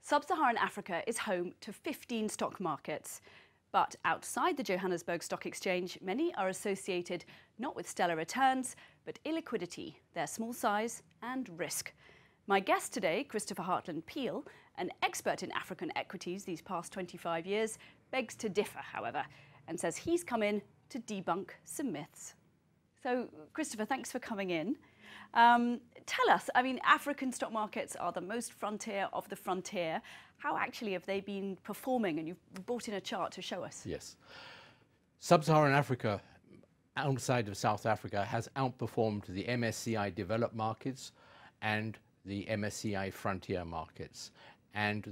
Sub-Saharan Africa is home to 15 stock markets. But outside the Johannesburg Stock Exchange, many are associated not with stellar returns, but illiquidity, their small size and risk. My guest today, Christopher Hartland-Peel, an expert in African equities these past 25 years, begs to differ, however, and says he's come in to debunk some myths. So, Christopher, thanks for coming in. Tell us, African stock markets are the most frontier of the frontier. How actually have they been performing? And you've brought in a chart to show us. Yes. Sub-Saharan Africa, outside of South Africa, has outperformed the MSCI developed markets and the MSCI frontier markets. And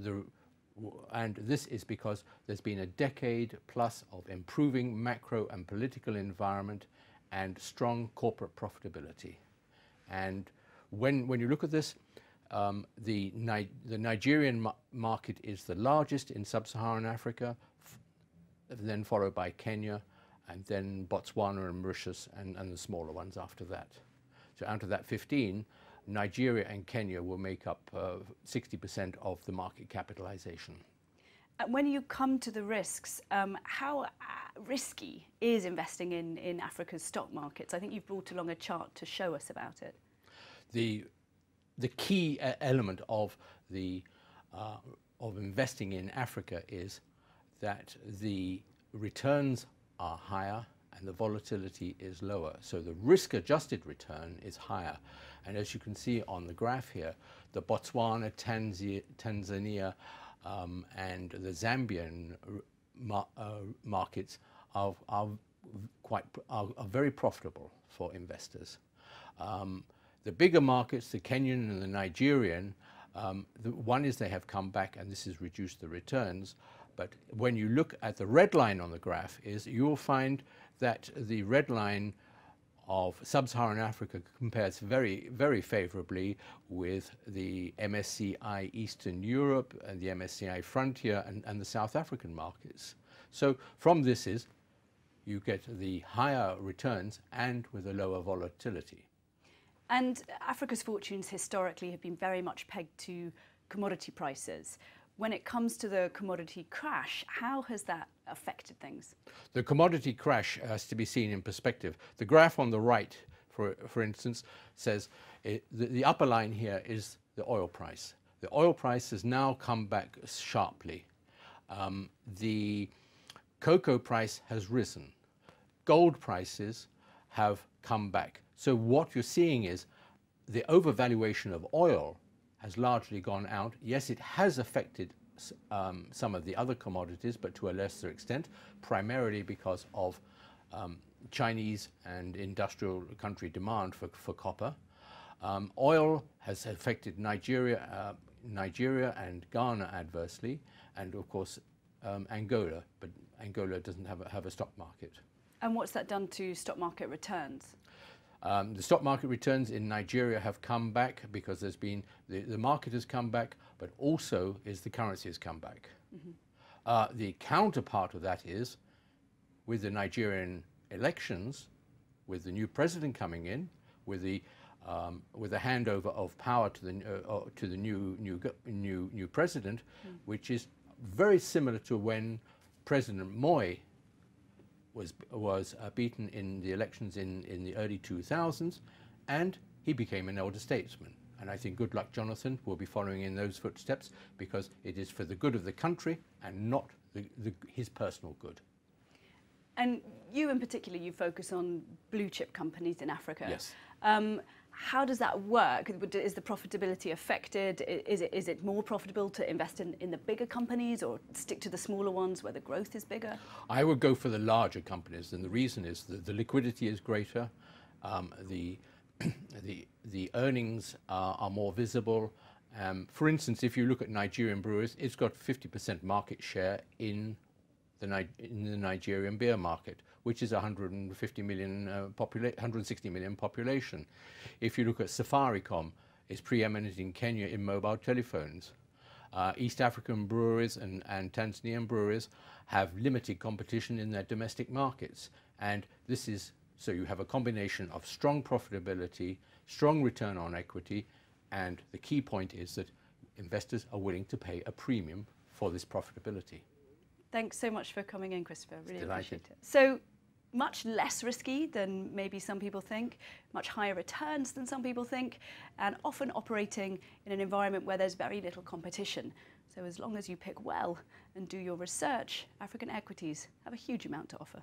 this is because there's been a decade plus of improving macro and political environment and strong corporate profitability. And when you look at this, the Nigerian market is the largest in sub-Saharan Africa, then followed by Kenya, and then Botswana and Mauritius, and the smaller ones after that. So out of that 15, Nigeria and Kenya will make up 60% of the market capitalization. When you come to the risks, how risky is investing in Africa's stock markets? I think you've brought along a chart to show us about it. The key element of investing in Africa is that the returns are higher and the volatility is lower. So the risk-adjusted return is higher. And as you can see on the graph here, the Botswana, Tanzania, and the Zambian markets are very profitable for investors. The bigger markets, the Kenyan and the Nigerian, one is they have come back and this has reduced the returns. But when you look at the red line on the graph, you'll find that the red line of sub-Saharan Africa compares very, very favorably with the MSCI Eastern Europe and the MSCI Frontier and the South African markets. So from this you get the higher returns and with a lower volatility. And Africa's fortunes historically have been very much pegged to commodity prices. When it comes to the commodity crash, how has that affected things? The commodity crash has to be seen in perspective. The graph on the right, for instance, says the upper line here is the oil price. The oil price has now come back sharply. The cocoa price has risen. Gold prices have come back. So what you're seeing is the overvaluation of oil has largely gone out. Yes, it has affected some of the other commodities, but to a lesser extent, primarily because of Chinese and industrial country demand for copper. Oil has affected Nigeria and Ghana adversely, and of course Angola, but Angola doesn't have a stock market. And what's that done to stock market returns? The stock market returns in Nigeria have come back because there's been, the market has come back, but also the currency has come back. Mm-hmm. The counterpart of that is, with the Nigerian elections, with the new president coming in, with the handover of power to the new president, which is very similar to when President Moi was beaten in the elections in the early 2000s, and he became an elder statesman. And I think Goodluck Jonathan will be following in those footsteps because it is for the good of the country and not his personal good. And you in particular, you focus on blue chip companies in Africa. Yes. How does that work? Is the profitability affected? Is it more profitable to invest in the bigger companies or stick to the smaller ones where the growth is bigger? I would go for the larger companies, and the reason is that the liquidity is greater, the earnings are more visible. For instance, if you look at Nigerian breweries, it's got 50% market share in the Nigerian beer market, which is 160 million population. If you look at Safaricom, it's preeminent in Kenya in mobile telephones. East African breweries and Tanzanian breweries have limited competition in their domestic markets. And this is, so you have a combination of strong profitability, strong return on equity, and the key point is that investors are willing to pay a premium for this profitability. Thanks so much for coming in, Christopher. Really Delighted. appreciate it. So much less risky than maybe some people think, much higher returns than some people think, and often operating in an environment where there's very little competition. So as long as you pick well and do your research, African equities have a huge amount to offer.